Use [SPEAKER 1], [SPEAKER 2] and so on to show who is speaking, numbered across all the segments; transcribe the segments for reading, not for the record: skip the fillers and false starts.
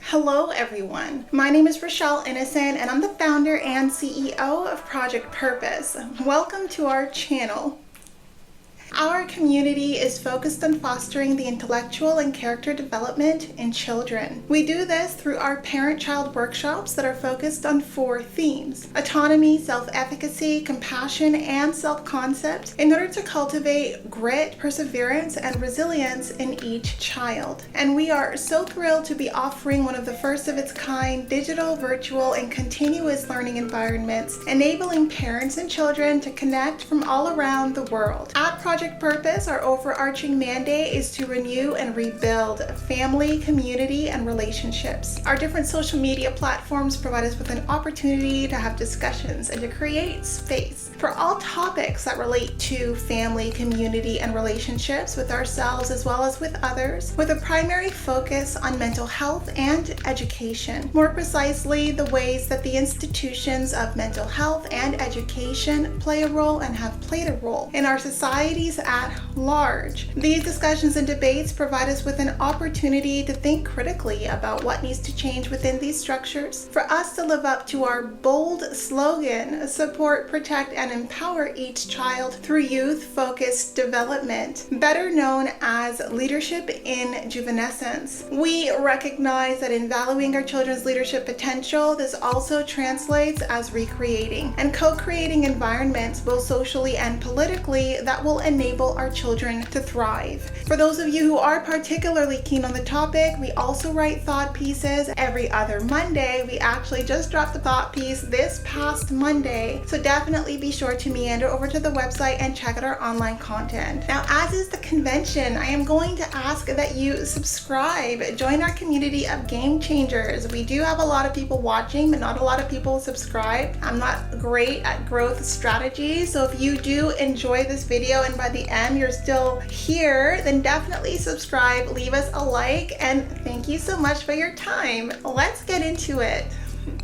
[SPEAKER 1] Hello everyone, my name is Rochelle Innocent and I'm the founder and CEO of Project Purpose. Welcome to our channel. Our community is focused on fostering the intellectual and character development in children. We do this through our parent-child workshops that are focused on 4 themes: autonomy, self-efficacy, compassion, and self-concept, in order to cultivate grit, perseverance, and resilience in each child. And we are so thrilled to be offering one of the first of its kind digital, virtual, and continuous learning environments, enabling parents and children to connect from all around the world. At Project Purpose, our overarching mandate is to renew and rebuild family, community, and relationships. Our different social media platforms provide us with an opportunity to have discussions and to create space for all topics that relate to family, community, and relationships with ourselves as well as with others, with a primary focus on mental health and education. More precisely, the ways that the institutions of mental health and education play a role and have played a role in our societies at large. These discussions and debates provide us with an opportunity to think critically about what needs to change within these structures for us to live up to our bold slogan: support, protect, and empower each child through youth-focused development, better known as leadership in juvenescence. We recognize that in valuing our children's leadership potential, this also translates as recreating and co-creating environments, both socially and politically, that will enable our children to thrive. For those of you who are particularly keen on the topic, we also write thought pieces every other Monday. We actually just dropped the thought piece this past Monday, so definitely be sure to meander over to the website and check out our online content. Now, as is the convention, I am going to ask that you subscribe. Join our community of game changers. We do have a lot of people watching, but not a lot of people subscribe. I'm not great at growth strategies, so if you do enjoy this video and by the end you're still here, then definitely subscribe, leave us a like, and thank you so much for your time. Let's get into it.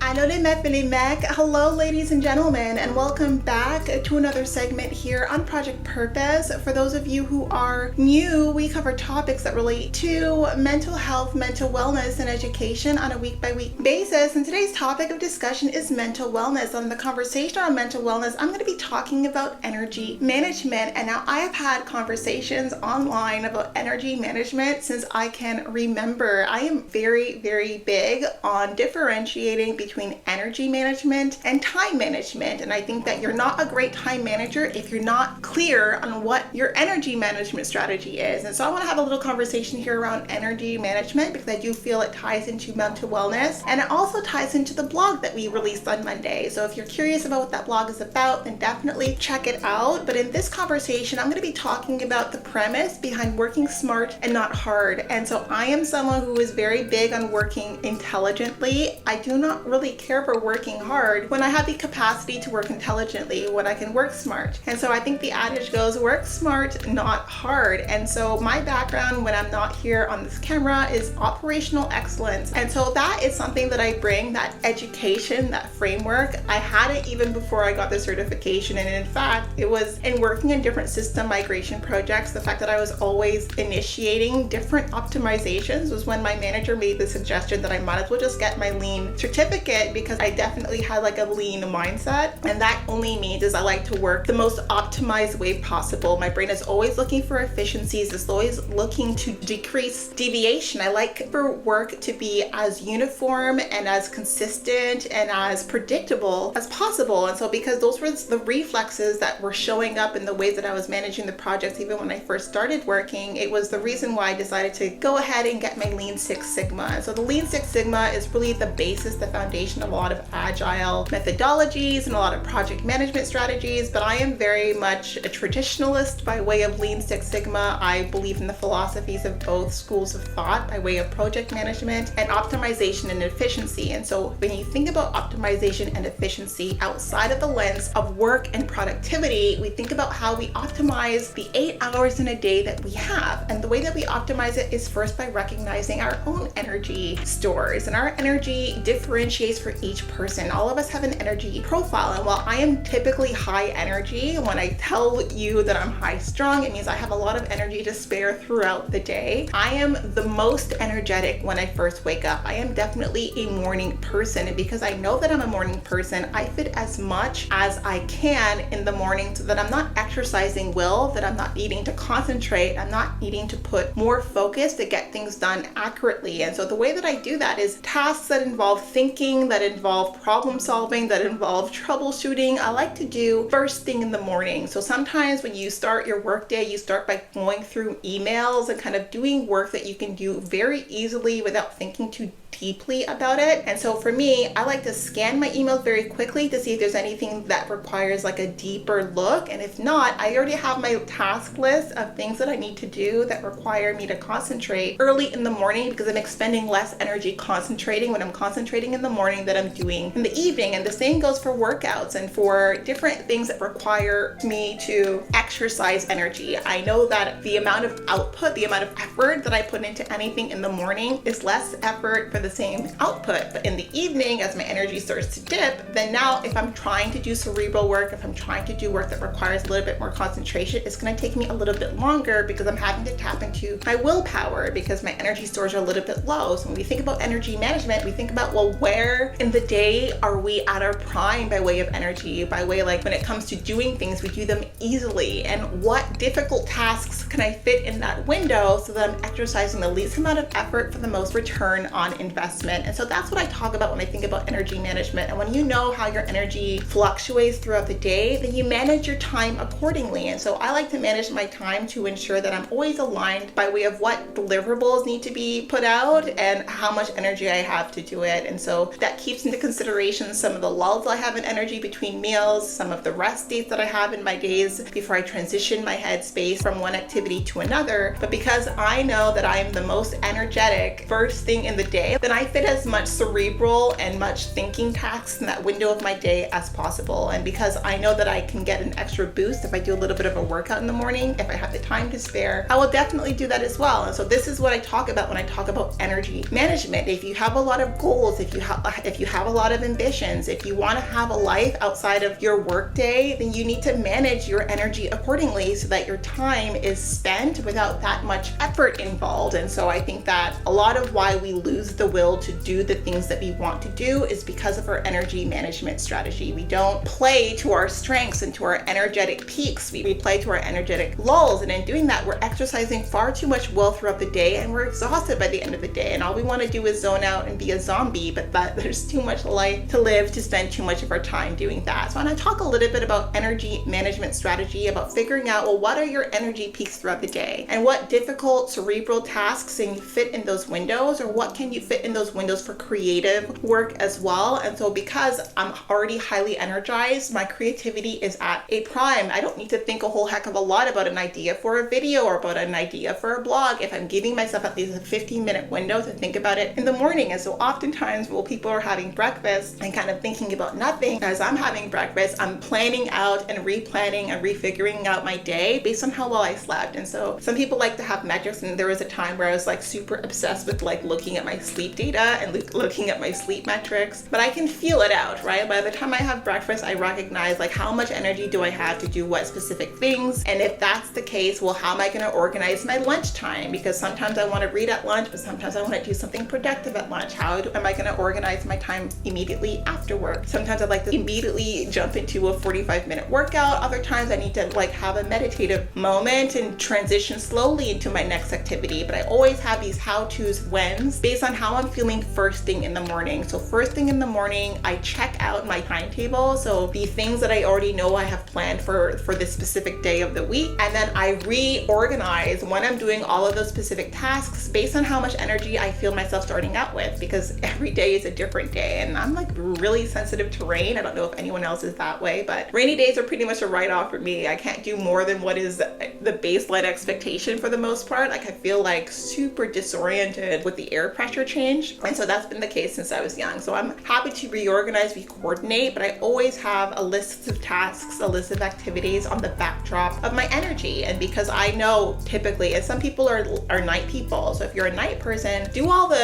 [SPEAKER 1] Hello ladies and gentlemen, and welcome back to another segment here on Project Purpose. For those of you who are new, we cover topics that relate to mental health, mental wellness, and education on a week-by-week basis. And today's topic of discussion is mental wellness. On the conversation on mental wellness, I'm going to be talking about energy management. And now I have had conversations online about energy management since I can remember. I am very, very big on differentiating between energy management and time management. And I think that you're not a great time manager if you're not clear on what your energy management strategy is. And so I want to have a little conversation here around energy management because I do feel it ties into mental wellness, and it also ties into the blog that we released on Monday. So if you're curious about what that blog is about, then definitely check it out. But in this conversation, I'm going to be talking about the premise behind working smart and not hard. And so I am someone who is very big on working intelligently. I do not really care for working hard when I have the capacity to work intelligently, when I can work smart. And so I think the adage goes, work smart, not hard. And so my background when I'm not here on this camera is operational excellence. And so that is something that I bring, that education, that framework. I had it even before I got the certification. And in fact, it was in working in different system migration projects, the fact that I was always initiating different optimizations was when my manager made the suggestion that I might as well just get my lean certificate, because I definitely had like a lean mindset. And that only means is I like to work the most optimized way possible. My brain is always looking for efficiencies. It's always looking to decrease deviation. I like for work to be as uniform and as consistent and as predictable as possible. And so because those were the reflexes that were showing up in the ways that I was managing the projects, even when I first started working, it was the reason why I decided to go ahead and get my Lean Six Sigma. And so the Lean Six Sigma is really the basis, the foundation of a lot of agile methodologies and a lot of project management strategies, but I am very much a traditionalist by way of Lean Six Sigma. I believe in the philosophies of both schools of thought by way of project management and optimization and efficiency. And so when you think about optimization and efficiency outside of the lens of work and productivity, we think about how we optimize the 8 hours in a day that we have. And the way that we optimize it is first by recognizing our own energy stores and our energy differentiation differentiates for each person. All of us have an energy profile, and while I am typically high energy, when I tell you that I'm high strung, it means I have a lot of energy to spare throughout the day. I am the most energetic when I first wake up. I am definitely a morning person, and because I know that I'm a morning person, I fit as much as I can in the morning so that I'm not exercising will, that I'm not needing to concentrate, I'm not needing to put more focus to get things done accurately. And so the way that I do that is tasks that involve thinking, that involve problem solving, that involve troubleshooting, I like to do first thing in the morning. So sometimes when you start your workday, you start by going through emails and kind of doing work that you can do very easily without thinking too deeply about it. And so for me, I like to scan my emails very quickly to see if there's anything that requires like a deeper look. And if not, I already have my task list of things that I need to do that require me to concentrate early in the morning, because I'm expending less energy concentrating when I'm concentrating in the morning than I'm doing in the evening. And the same goes for workouts and for different things that require me to exercise energy. I know that the amount of output, the amount of effort that I put into anything in the morning is less effort for the same output. But in the evening, as my energy starts to dip, then now if I'm trying to do cerebral work, if I'm trying to do work that requires a little bit more concentration, it's going to take me a little bit longer because I'm having to tap into my willpower because my energy stores are a little bit low. So when we think about energy management, we think about, well, where in the day are we at our prime by way of energy, by way like when it comes to doing things, we do them easily, and what difficult tasks can I fit in that window so that I'm exercising the least amount of effort for the most return on investment. And so that's what I talk about when I think about energy management. And when you know how your energy fluctuates throughout the day, then you manage your time accordingly. And so I like to manage my time to ensure that I'm always aligned by way of what deliverables need to be put out and how much energy I have to do it. And so that keeps into consideration some of the lulls I have in energy between meals, some of the rest days that I have in my days before I transition my headspace from one activity to another. But because I know that I am the most energetic first thing in the day, then I fit as much cerebral and much thinking tasks in that window of my day as possible. And because I know that I can get an extra boost if I do a little bit of a workout in the morning, if I have the time to spare, I will definitely do that as well. And so this is what I talk about when I talk about energy management. If you have a lot of goals, if you have a lot of ambitions, if you want to have a life outside of your work day, then you need to manage your energy accordingly so that your time is spent without that much effort involved. And so I think that a lot of why we lose the will to do the things that we want to do is because of our energy management strategy. We don't play to our strengths and to our energetic peaks. We play to our energetic lulls. And in doing that, we're exercising far too much will throughout the day and we're exhausted by the end of the day. And all we want to do is zone out and be a zombie, but that there's too much life to live to spend too much of our time doing that. So I want to talk a little bit about energy management strategy, about figuring out, well, what are your energy peaks throughout the day and what difficult cerebral tasks can you fit in those windows, or what can you fit in those windows for creative work as well. And so because I'm already highly energized, my creativity is at a prime. I don't need to think a whole heck of a lot about an idea for a video or about an idea for a blog if I'm giving myself at least a 15-minute window to think about it in the morning. And so oftentimes while people are having breakfast and kind of thinking about nothing, as I'm having breakfast, I'm planning out and replanning and refiguring out my day based on how well I slept. And so some people like to have metrics, and there was a time where I was like super obsessed with like looking at my sleep data and looking at my sleep metrics, but I can feel it out, right? By the time I have breakfast, I recognize like how much energy do I have to do what specific things, and if that's the case, well, how am I going to organize my lunchtime? Because sometimes I want to read at lunch, but sometimes I want to do something productive at lunch. How am I going to organize my time immediately after work? Sometimes I'd like to immediately jump into a 45-minute workout. Other times I need to like have a meditative moment and transition slowly into my next activity. But I always have these how-tos whens based on how I'm feeling first thing in the morning. So first thing in the morning, I check out my timetable. So the things that I already know I have planned for this specific day of the week. And then I reorganize when I'm doing all of those specific tasks based on how much energy I feel myself starting out with, because every day is a different day. And I'm like really sensitive to rain. I don't know if anyone else is that way, but rainy days are pretty much a write-off for me. I can't do more than what is the baseline expectation for the most part. Like I feel like super disoriented with the air pressure change change. And so that's been the case since I was young. So I'm happy to reorganize, coordinate, but I always have a list of tasks, a list of activities on the backdrop of my energy. And because I know typically, and some people are night people, so if you're a night person, do all the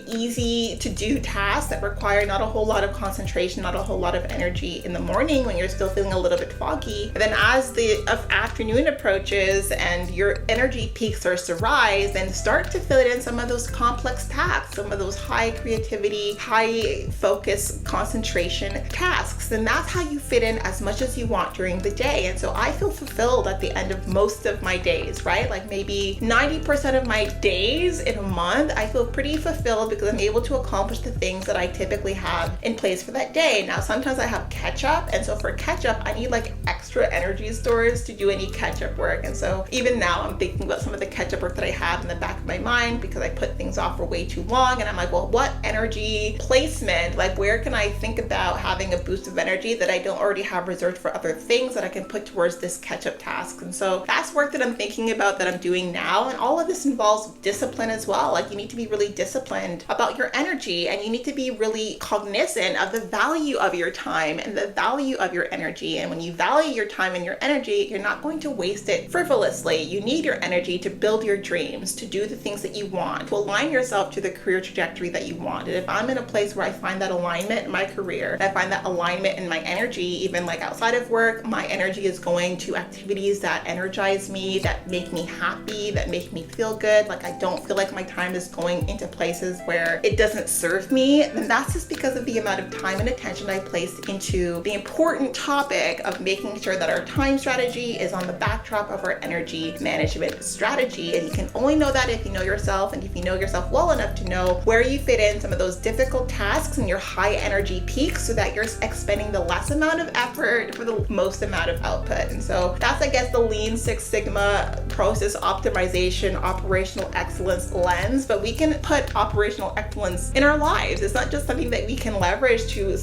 [SPEAKER 1] easy to do tasks that require not a whole lot of concentration, not a whole lot of energy in the morning when you're still feeling a little bit foggy. And then as the afternoon approaches and your energy peaks starts to rise, then start to fill in some of those complex tasks, some of those high creativity, high focus, concentration tasks. And that's how you fit in as much as you want during the day. And so I feel fulfilled at the end of most of my days, right? Like maybe 90% of my days in a month, I feel pretty fulfilled because I'm able to accomplish the things that I typically have in place for that day. Now, sometimes I have catch up. And so for catch up, I need like extra energy stores to do any catch up work. And so even now I'm thinking about some of the catch up work that I have in the back of my mind because I put things off for way too long. And I'm like, well, what energy placement, like where can I think about having a boost of energy that I don't already have reserved for other things that I can put towards this catch up task? And so that's work that I'm thinking about, that I'm doing now. And all of this involves discipline as well. Like you need to be really disciplined about your energy, and you need to be really cognizant of the value of your time and the value of your energy. And when you value your time and your energy, you're not going to waste it frivolously. You need your energy to build your dreams, to do the things that you want, to align yourself to the career trajectory that you want. And if I'm in a place where I find that alignment in my career, I find that alignment in my energy, even like outside of work, my energy is going to activities that energize me, that make me happy, that make me feel good. Like I don't feel like my time is going into places where it doesn't serve me, then that's just because of the amount of time and attention I place into the important topic of making sure that our time strategy is on the backdrop of our energy management strategy. And you can only know that if you know yourself, and if you know yourself well enough to know where you fit in some of those difficult tasks and your high energy peaks so that you're expending the less amount of effort for the most amount of output. And so that's, I guess, the Lean Six Sigma process optimization, operational excellence lens. But we can put operational excellence in our lives. It's not just something that we can leverage to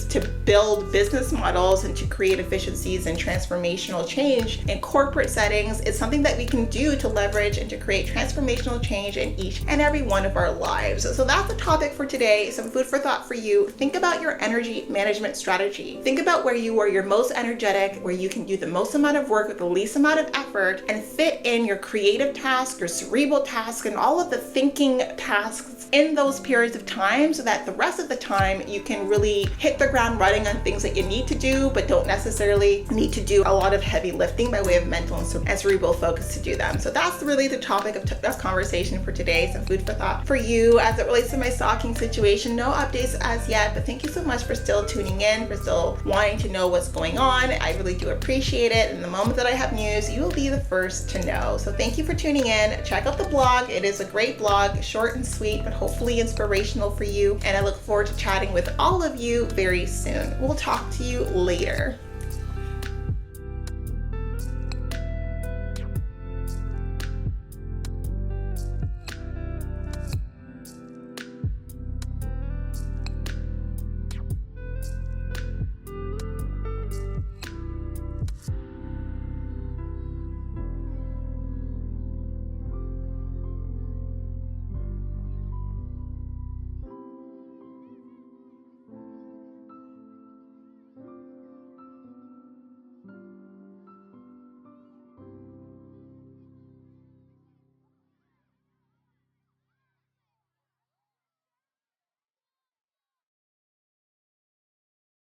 [SPEAKER 1] build business models and to create efficiencies and transformational change in corporate settings. It's something that we can do to leverage and to create transformational change in each and every one of our lives. So that's the topic for today. Some food for thought for you. Think about your energy management strategy. Think about where you are your most energetic, where you can do the most amount of work with the least amount of effort, and fit in your creative task, your cerebral task, and all of the thinking tasks in those periods of time, so that the rest of the time you can really hit the ground running on things that you need to do, but don't necessarily need to do a lot of heavy lifting by way of mental and cerebral focus to do them. So that's really the topic of this conversation for today. Some food for thought for you as it relates to my stalking situation. No updates as yet, but thank you so much for still tuning in, for still wanting to know what's going on. I really do appreciate it. And the moment that I have news, you will be the first to know. So thank you for tuning in. Check out the blog. It is a great blog, short and sweet, but hopefully inspirational for you. And I look forward to chatting with all of you very soon. We'll talk to you later.